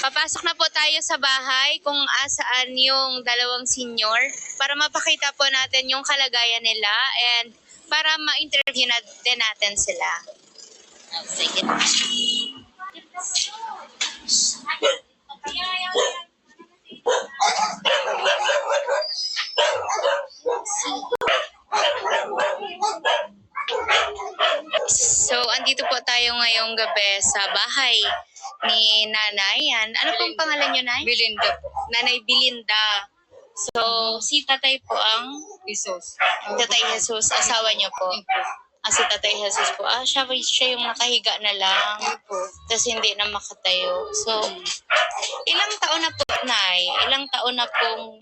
Papasok na po tayo sa bahay kung asaan yung dalawang senior para mapakita po natin yung kalagayan nila and para ma-interview din natin sila. Sige. So, andito po tayo ngayong gabi sa bahay ni Nanay. Yan. Ano pong pangalan niyo, Nay? Belinda po. Nanay Belinda. So, si Tatay po ang Jesus. Tatay Jesus, asawa niyo po. Si Tatay Jesus po. Siya yung nakahiga na lang. Tapos hindi na makatayo. So, ilang taon na po, Nay? Ilang taon na po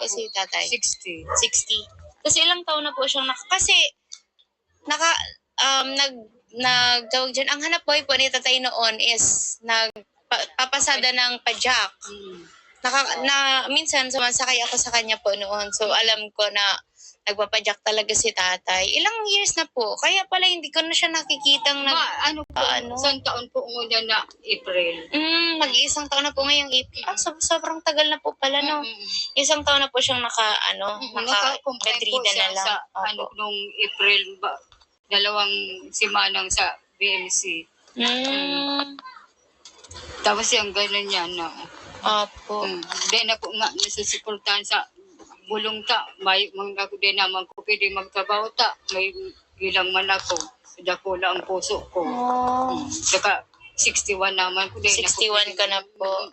si Tatay? 60. 60. Kasi ilang taon na po siyang tawag dyan, ang hanap buhay po ni Tatay noon is nagpapasada ng pajak. Minsan sumasakay ako sa kanya po noon. So alam ko na nagpapajak talaga si Tatay. Ilang years na po? Kaya pala hindi ko na siya nakikitang Isang taon po muna na April. Mag-iisang taon na po ngayong April. Sobrang tagal na po pala, no? Isang taon na po siyang naka-bedridden na lang. Nung April ba? 2 simanang sa BMC. Tapos yung gano'n niya, no? Opo. Dahil na po nga nasusuportahan sa bulong ta. May mga din naman ko pwede magtrabaho ta. May ilang man ako. Dako lang ang puso ko. Saka 61 naman ko. 61 ka na po.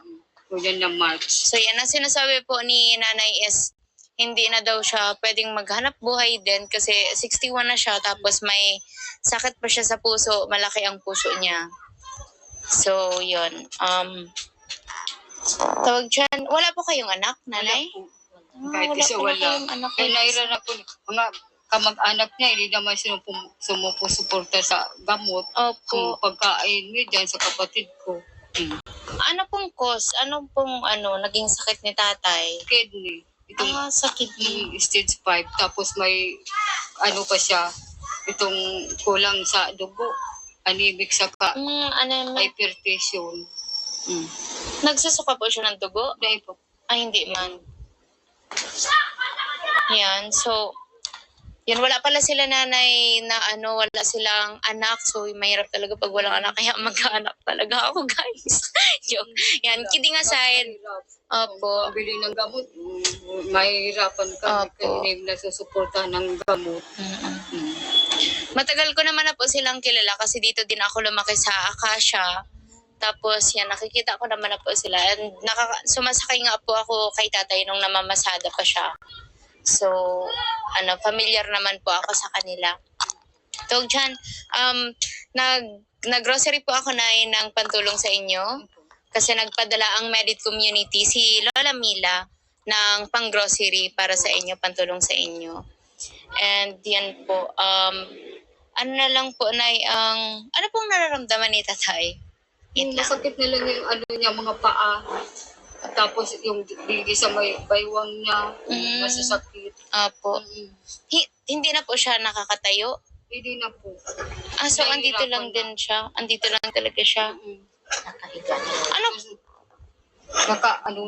Yan na March. So yan ang sinasabi po ni Nanay is hindi na daw siya pwedeng maghanap buhay din kasi 61 na siya tapos may sakit pa siya sa puso, malaki ang puso niya. So, yun. Tawag dyan, wala po kayong anak, Nanay? Kahit isa wala. Kaya naira na po, mga kamag-anak niya, hindi naman sumusuporta sa gamot. Opo. Pagkain niya dyan sa kapatid ko. Ano pong cause? Ano pong naging sakit ni Tatay? Kidney. Itong sa kidney. Stage 5. Tapos may pa siya, itong kulang sa dugo. Anemic saka hypertension. Nagsusuka po siya ng dugo? Dahil po. Ay, hindi man. Yan, so, yan, wala pala sila Nanay na wala silang anak. So, mahirap talaga pag walang anak. Kaya magkaanak talaga ako, guys. Joke. Yan, kidding aside. Opo. Bili ng gamot, mahirapan ka. Hindi na susuporta ng gamot. Matagal ko naman na po silang kilala kasi dito din ako lumaki sa Acacia. Tapos yan, nakikita ko naman na po sila. And sumasakay nga po ako kay Tatay nung namamasada pa siya. So, familiar naman po ako sa kanila. Tawag dyan, nag-grocery po ako ng pantulong sa inyo. Kasi nagpadala ang Medit Community, si Lola Mila, ng pang-grocery para sa inyo, pantulong sa inyo. And yan po, ano na lang po, Nay, ano pong nararamdaman ni Tatay? Masakit na lang yung mga paa. Tapos yung digi sa may baywang niya, masasakit. Apo. Hindi na po siya nakakatayo? Hindi na po. So andito lang din siya? Andito lang talaga siya? Nakahiga na.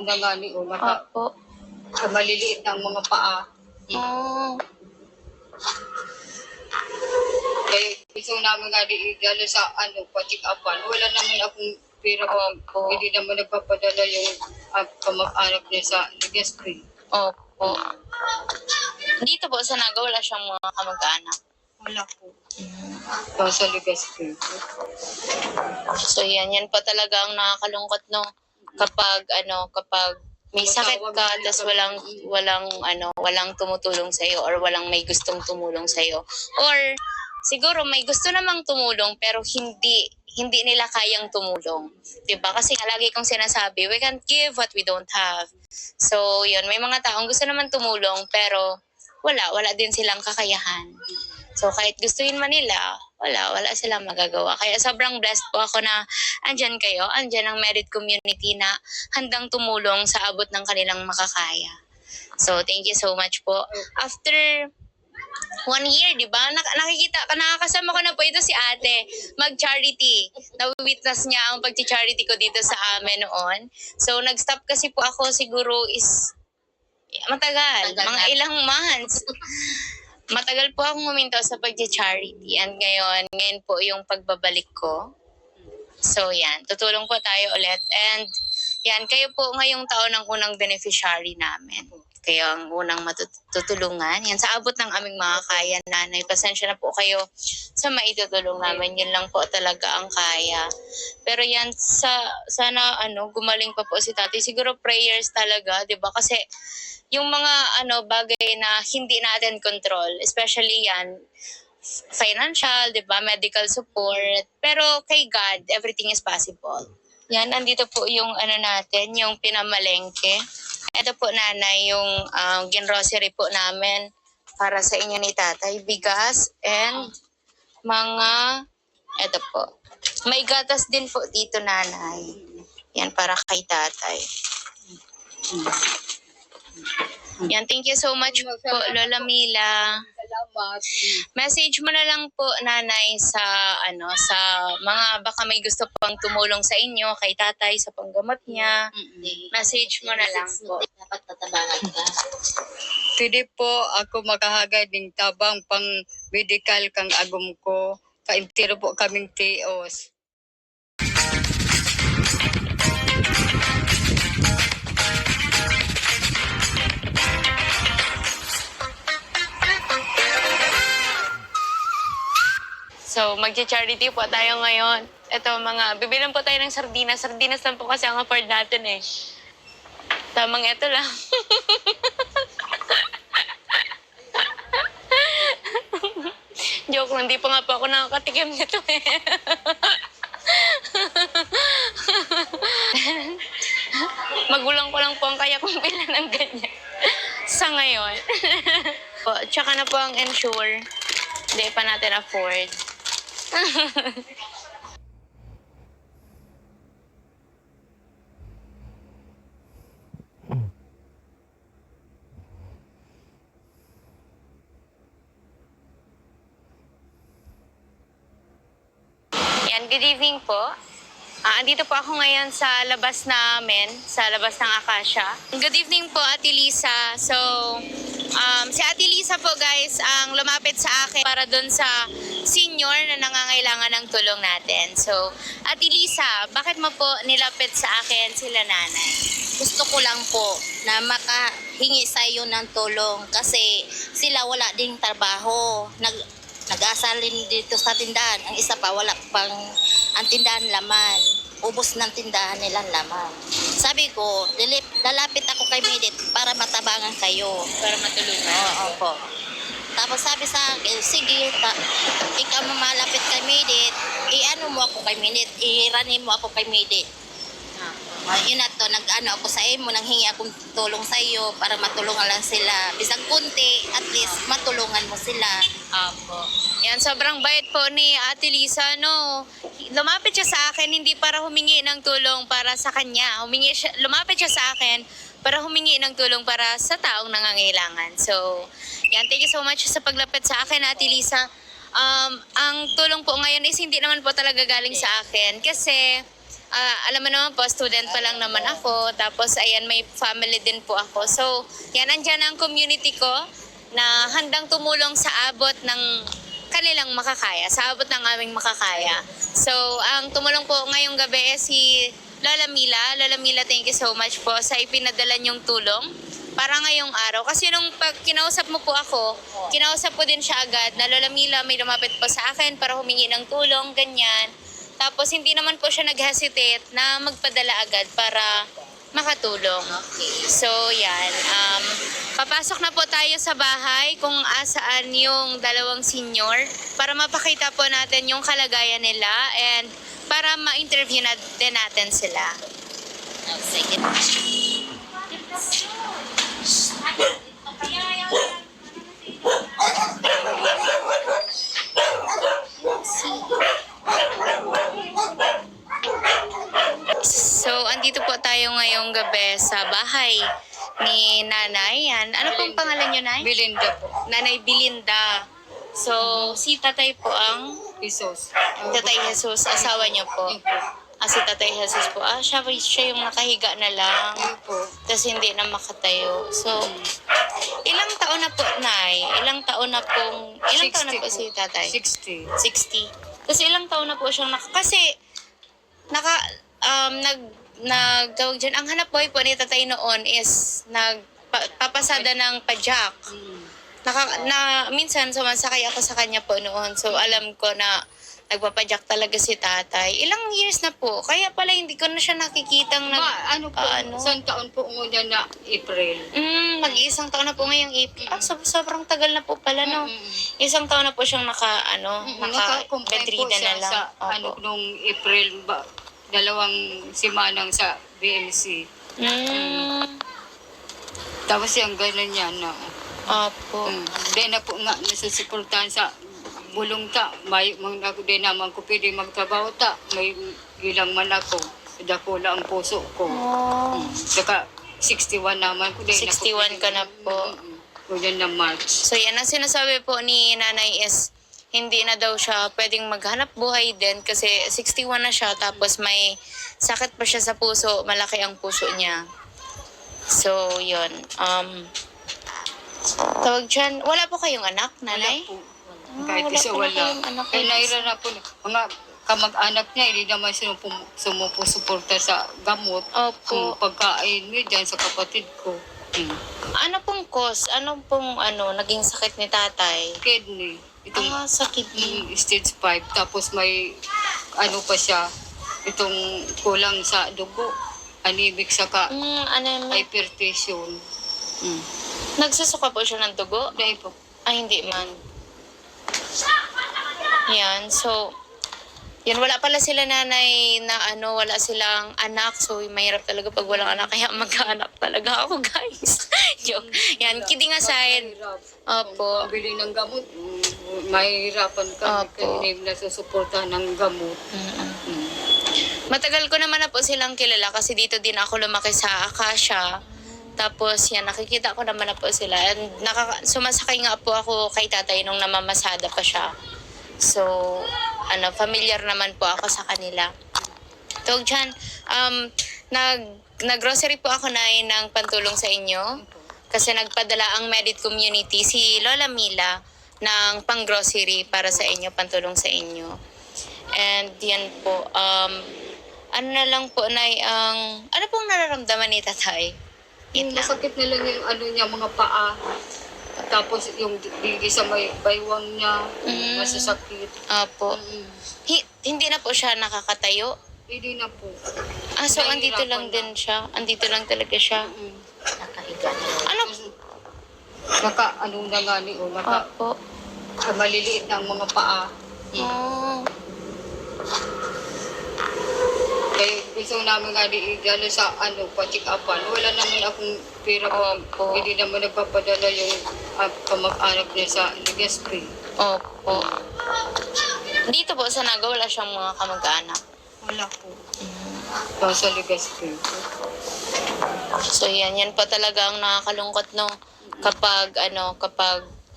Na nga ni o. Apo. Maliliit ang mga paa. Kaya gusto namin nga dalo sa patik-apan. Wala naman akong pera po. Hindi naman nagpapadala yung kamag-anak niya sa Legazpi. Opo. Dito po sa Naga, wala siyang mga kamag-anak? Wala po. Sa Legazpi. So yan po talaga ang nakakalungkot, no? Kapag may sakit ka, tapos walang tumutulong sa'yo or walang may gustong tumulong sa'yo. Or siguro may gusto namang tumulong pero hindi nila kayang tumulong. Diba? Kasi lagi kong sinasabi, we can't give what we don't have. So, yun, may mga taong gusto naman tumulong pero wala din silang kakayahan. So, kahit gustuin man nila, wala silang magagawa. Kaya sobrang blessed po ako na andyan kayo, andyan ang Merit Community na handang tumulong sa abot ng kanilang makakaya. So, thank you so much po. After 1 year, di ba? Nakakasama ko na po ito si ate, mag-charity. Na-witness niya ang pag-charity ko dito sa amin noon. So, nag-stop kasi po ako siguro is matagal, mga ilang months. Matagal po akong huminto sa pag-charity. And ngayon po yung pagbabalik ko. So, yan. Tutulong po tayo ulit. And, yan. Kayo po ngayong taon ang unang beneficiary namin. Kayo ang unang matutulungan. Yan. Sa abot ng aming mga kaya, nanay. Pasensya na po kayo sa maitutulong namin. Yun lang po talaga ang kaya. Pero yan, sana gumaling pa po si tatay. Siguro prayers talaga, di ba? Kasi, yung mga bagay na hindi natin control, especially yan, financial, di ba, medical support. Pero kay God, everything is possible. Yan, andito po yung natin, yung pinamalengke. Ito po nanay, yung ginrocery po namin para sa inyo ni tatay. Bigas and mga, ito po. May gatas din po dito nanay. Yan, para kay tatay. Yan, thank you so much po, Lola Mila. Salamat. Message mo na lang po, nanay, sa mga baka may gusto pang tumulong sa inyo, kay tatay sa panggamot niya. Message mo na lang po. Dapat tatabangan ka. Pwede po ako makahagad ng tabang pang medical kang agom ko. Kaintiro po kaming tios. So, magcha-charity po tayo ngayon. Ito, bibilang po tayo ng sardinas. Sardinas lang po kasi ang afford natin eh. Tamang ito lang. Joke lang, di pa nga po ako nakakatikim nito eh. Magulang ko lang po ang kaya kong bilan ng ganyan. Sa ngayon. Tsaka na po ang ensure. Hindi pa natin afford. Yan, good evening po. Andito po ako ngayon sa labas namin, sa labas ng Acacia. Good evening po, Ate Lisa. So, si Ate Lisa po guys, ang lumapit sa akin para dun sa senior na nangangailangan ng tulong natin. So, Ate Lisa, bakit mo po nilapit sa akin sila nanay? Gusto ko lang po na makahingi sa iyo ng tulong kasi sila wala ding trabaho. Nag-asalin dito sa tindahan. Ang isa pa wala pang ang tindahan laman. Ubos ng tindahan nilang laman. Sabi ko, lalapit ako kay Medit para matabangan kayo. Para matulungan. Oo po. Tapos sabi sa akin, sige, ikaw malapit kay Medit, i-ano mo ako kay Medit, i-ranin mo ako kay Medit. Yun na to, nag-ano ako sa iyo, nanghingi akong tulong sa iyo para matulungan lang sila. Bisag kunti, at least matulungan mo sila. Apo. Yan, sobrang bait po ni Ate Lisa, no? Lumapit siya sa akin, hindi para humingi ng tulong para sa kanya. Lumapit siya sa akin para humingi ng tulong para sa taong nangangailangan. So, yan, thank you so much sa paglapit sa akin, Ate Lisa. Ang tulong po ngayon is hindi naman po talaga galing sa akin kasi alam mo naman po, student pa lang naman ako. Tapos, ayan, may family din po ako. So, yan, andyan ang community ko na handang tumulong sa abot ng kanilang makakaya, sa abot ng aming makakaya. So, ang tumulong po ngayong gabi is si Lola Mila. Lola Mila, thank you so much po sa ipinadala niyong tulong para ngayong araw. Kasi nung pag kinausap mo po ako, kinausap ko din siya agad na Lola Mila, may lumapit po sa akin para humingi ng tulong, ganyan. Tapos hindi naman po siya nag-hesitate na magpadala agad para makatulong. So yan, papasok na po tayo sa bahay kung asaan yung dalawang senior para mapakita po natin yung kalagayan nila and para ma-interview na din natin sila. Sige. So, andito po tayo ngayong gabi sa bahay ni nanay. Yan. Ano pong Belinda. pangalan niyo, nay? Belinda po. Nanay Belinda. So, si tatay po ang Isos. Tatay Jesus, asawa niyo po. Yun po. Si Tatay Jesus po, siya yung nakahiga na lang. Yun po. Tapos hindi na makatayo. So, ilang taon na po, Nay? Ilang taon na po si Tatay? 60. 60. Kasi ilang taon na po siyang kasi, tawag dyan, ang hanap buhay po ni Tatay noon is, papasada ng pajak. Minsan sumasakay ako sa kanya po noon. So, alam ko na nagpapajak talaga si Tatay. Ilang years na po. Kaya pala hindi ko na siya nakikitang Ano po, isang taon po muna na April. Mag-iisang taon na po ngayong April. Sobrang tagal na po pala, no? Isang taon na po siyang Naka-complain po bedridden siya na lang. sa nung April, dalawang simanang sa BMC. Tapos yung gano'n niya na. Opo. Dahil na po nga nasusuportahan sa bulong ta. May mga din naman ko pwede magtrabaho ta. May ilang man ako. Dakula ang puso ko. Saka 61 naman ko. 61 ka na po. Kuya na March. So yan ang sinasabi po ni nanay is hindi na daw siya pwedeng maghanap buhay din kasi 61 na siya tapos may sakit pa siya sa puso. Malaki ang puso niya. So yun. Tawag dyan, wala po kayong anak, nanay? Wala po. Kahit wala isa po na wala. kayong anak. Kaya naira na po. Mga kamag-anak niya, hindi naman sumusuporta sa gamot. Opo. Pagkain mo dyan sa kapatid ko. Ano pong cause? Ano pong naging sakit ni tatay? Kidney. Itong Sa kidney. stage 5. Tapos may pa siya. Itong kulang sa dugo. Anemic saka hypertension. Nagsusuka po siya ng dugo? Dahil po. Ay, hindi man. Yan, so, yun, wala pala sila nanay na wala silang anak. So, mahirap talaga pag walang anak. Kaya magkaanak talaga ako, guys. Joke. Yan, kidding aside. Opo. Pabili ng gamot, mahirapan ka. Opo. Kaya nasusuportahan ng gamot. Matagal ko naman na po silang kilala kasi dito din ako lumaki sa Acacia. Tapos yan, nakikita ko naman na po sila. And sumasakay nga po ako kay tatay nung namamasada pa siya. So, familiar naman po ako sa kanila. Tawag dyan, nag-grocery po ako na ng pantulong sa inyo. Kasi nagpadala ang Medit Community, si Lola Mila, ng pang-grocery para sa inyo, pantulong sa inyo. And yan po, ano na lang po, Nay, ano pong nararamdaman ni tatay? Masakit na lang yung niya, mga paa. Tapos yung digi sa may baywang niya, masasakit. Opo. Hindi na po siya nakakatayo? Hindi na po. So andito lang din siya? Andito lang talaga siya? Nakahiga na. Ano? Na nga ni Opo. maliliit na ang mga paa. Oh. Kaya gusto namin nga i-galo sa pa-check upan. Wala naman akong pera Opo. hindi naman nagpapadala yung kamag-anak niya sa Legazpi. Opo. Dito po sa Naga, wala siyang mga kamag-anak. Wala po. Sa Legazpi. So yan po talaga ang nakakalungkot, no? Kapag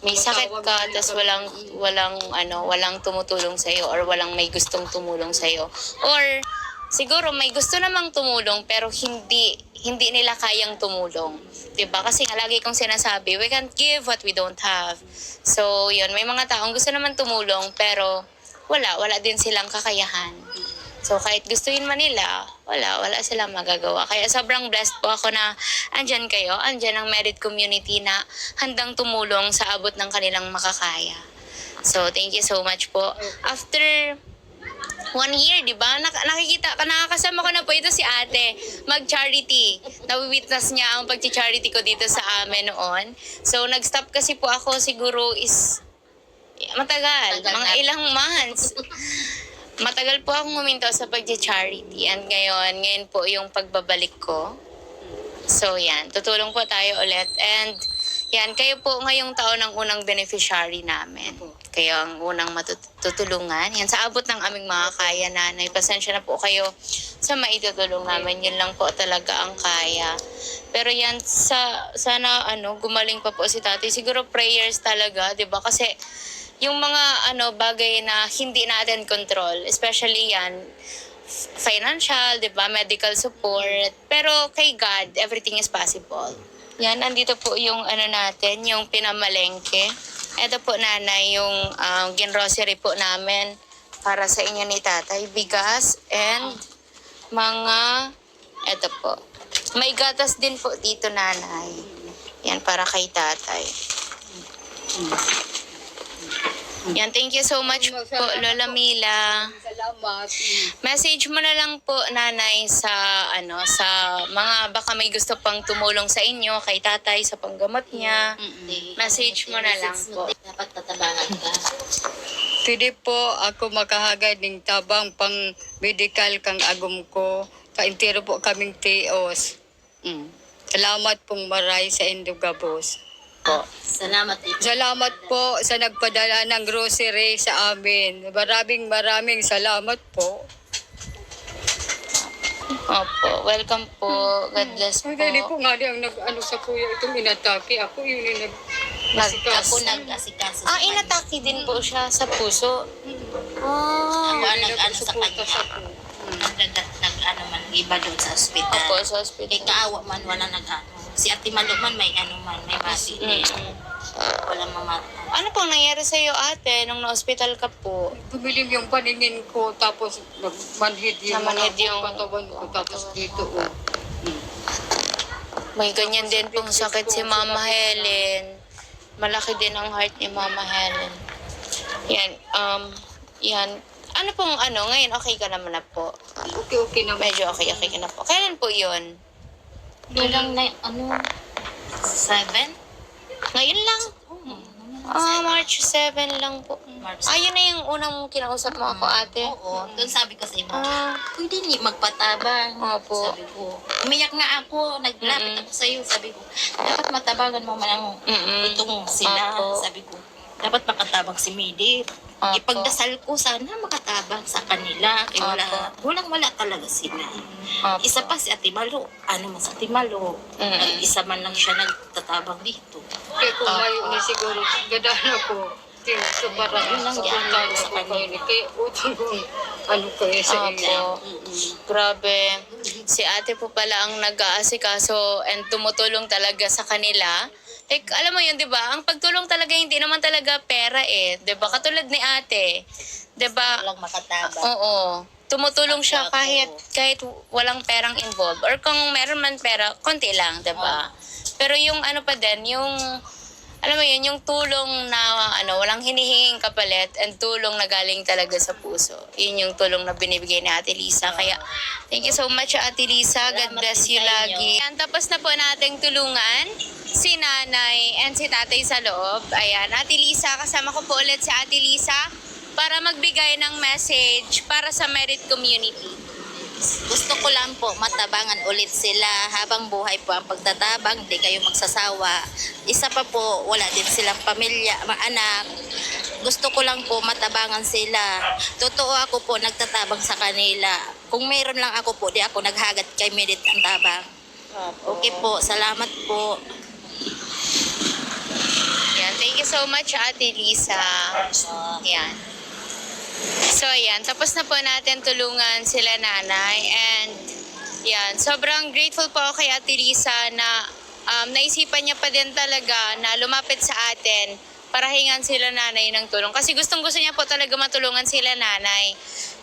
may sakit ka, tapos walang tumutulong sa'yo or walang may gustong tumulong sa'yo. Or, siguro may gusto namang tumulong pero hindi nila kayang tumulong. 'Di ba? Kasi nga lagi kong sinasabi, we can't give what we don't have. So, yun, may mga taong gusto naman tumulong pero wala din silang kakayahan. So, kahit gustuin man nila, wala silang magagawa. Kaya sobrang blessed po ako na andyan kayo, andyan ang Merit Community na handang tumulong sa abot ng kanilang makakaya. So, thank you so much po. After 1 year, di ba? Nakakasama ko na po ito si ate. Mag-charity. Nawi-witness niya ang pag-charity ko dito sa amin noon. So, nag-stop kasi po ako siguro matagal. Mga ilang months. Matagal po akong huminto sa pag-charity. And ngayon po yung pagbabalik ko. So, yan. Tutulong po tayo ulit. And, Yan, kayo po ngayong taon ang unang beneficiary namin. Kayo ang unang matutulungan. Yan, sa abot ng aming mga kaya, nanay. Pasensya na po kayo sa maitutulong namin. Yun lang po talaga ang kaya. Pero yan, sana gumaling pa po si tatay. Siguro prayers talaga, di ba? Kasi yung mga bagay na hindi natin control, especially yan, financial, di ba? Medical support. Pero kay God, everything is possible. Yan, andito po yung natin, yung pinamalengke. Ito po, nanay, yung ginrocery po namin para sa inyo ni tatay. Bigas and mga, ito po. May gatas din po dito, nanay. Yan, para kay tatay. Yan, thank you so much po, Lola Mila. Salamat. Message mo na lang po, nanay, sa sa mga baka may gusto pang tumulong sa inyo, kay tatay sa panggamot niya. Message mo na lang po. Dapat tatabangan ka. Pwede po ako makahagad ng tabang pang medical kang agom ko. Kaintiro po kaming tios. Salamat pong maray sa Indugabos. Salamat ito. Salamat po sa nagpadala ng grocery sa amin. Maraming salamat po. Opo, welcome po. God bless po. Hindi po nga di ang sa kuya itong inatake. Ako yun yung Ako nag-asikaso. Inatake din po siya sa puso. Ako ang nag-ano sa nagsusuporta kanya. Nag-ano man, iba doon sa ospital. Opo, sa Kay hospital. kaawa man, wala nag-ano. Si Ate Malo man, may may masi din. Wala Ano pong nangyari sa'yo, ate, nung na-hospital ka po? Tumilim yung paningin ko, tapos nagmanhid yung Namanhid yung katawan ko, tapos dito. May ganyan din pong sakit si Mama Helen. Malaki din ang heart ni Mama Helen. Yan. Ano pong ngayon okay ka naman na po? Okay naman. Medyo okay ka na po. Kailan po yun? Ilang na, 7? Ngayon lang. March 7 lang po. Yun na yung unang kinausap mo ako, ate. Oo, doon sabi ko sa imo, Ah, pwede ni magpatabang. Opo. Sabi ko, umiyak nga ako, naglapit ako sa'yo. Sabi ko, dapat matabangan mo man ang itong sila. Opo. Sabi ko, dapat makatabang si Midi. Opo. Ipagdasal ko sana makatabang sa kanila. Kaya wala talaga sila. Opo. Isa pa si Ate Malo. Ano man sa Ate Malo. Isa man lang siya nagtatabang dito. Kaya kung ngayon ni siguro, gadaan ako. So para Yun lang yan. suportahan Sa ako kanila. kayo. Kaya utang kong kayo sa inyo. Opo. Grabe. Si ate po pala ang nag-aasikaso and tumutulong talaga sa kanila. Like, alam mo yun, di ba? Ang pagtulong talaga, hindi naman talaga pera eh. Di ba? Katulad ni ate. Di ba? Walang makatabang. Oo. Tumutulong siya kahit walang perang involved. Or kung meron man pera, konti lang, di ba? Pero yung pa din, yung alam mo yun, yung tulong na walang hinihinging kapalit and tulong na galing talaga sa puso. Yun yung tulong na binibigay ni Ate Lisa. Kaya, thank you so much, Ate Lisa. God bless you lagi. Ayan, tapos na po nating tulungan si nanay and si tatay sa loob. Ayan, Ate Lisa, kasama ko po ulit si Ate Lisa para magbigay ng message para sa Merit Community. Gusto ko lang po matabangan ulit sila habang buhay po ang pagtatabang, di kayo magsasawa. Isa pa po, wala din silang pamilya, mga anak. Gusto ko lang po matabangan sila. Totoo ako po nagtatabang sa kanila. Kung mayroon lang ako po, di ako naghagat kay Medit ang tabang. Okay po, salamat po. Yan, thank you so much, Ate Lisa. Yan. So, yan. Tapos na po natin tulungan sila nanay. And, yan. Sobrang grateful po ako kay Ate Lisa na naisipan niya pa din talaga na lumapit sa atin para hingan sila nanay ng tulong. Kasi gustong-gusto niya po talaga matulungan sila nanay.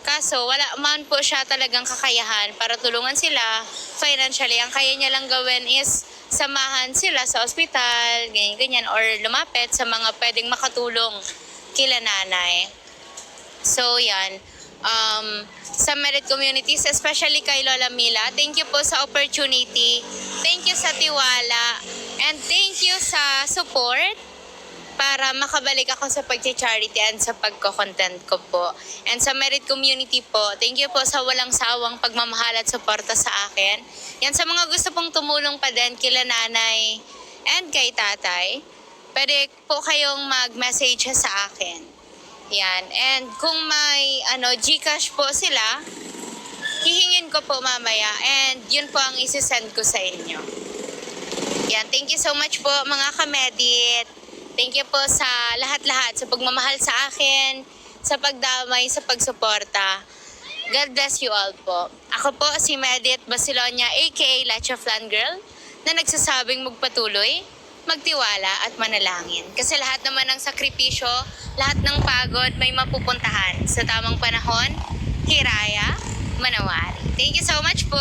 Kaso, wala man po siya talagang kakayahan para tulungan sila financially. Ang kaya niya lang gawin is samahan sila sa ospital, ganyan-ganyan, or lumapit sa mga pwedeng makatulong kila nanay. So, yan. Sa Merit Communities, especially kay Lola Mila, thank you po sa opportunity. Thank you sa tiwala. And thank you sa support para makabalik ako sa pag-charity and sa pagko-content ko po. And sa Merit Community po, thank you po sa walang sawang pagmamahal at suporta sa akin. Yan, sa mga gusto pong tumulong pa din kila nanay and kay tatay, pwede po kayong mag-message sa akin. Yan. And kung may GCash po sila, hihingin ko po mamaya and yun po ang isi-send ko sa inyo. Yan. Thank you so much po mga kamedit. Thank you po sa lahat-lahat, sa pagmamahal sa akin, sa pagdamay, sa pagsuporta. God bless you all po. Ako po si Medit Basilonia, aka Lacha Flan Girl, na nagsasabing magpatuloy, magtiwala at manalangin. Kasi lahat naman ng sakripisyo, lahat ng pagod may mapupuntahan sa tamang panahon, hiraya, manawari. Thank you so much po!